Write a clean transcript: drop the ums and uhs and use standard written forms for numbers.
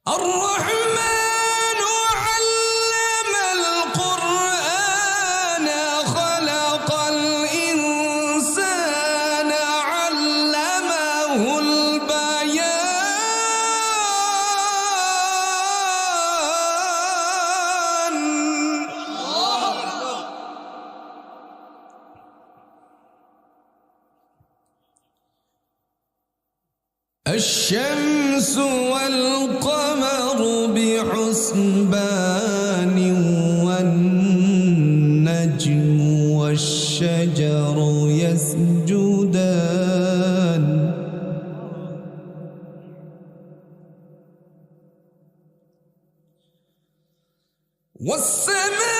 الرحمن علم القرآن خلق الإنسان علمه البيان الشمس والقمر بحسبان والنجم والشجر يسجدان والسماء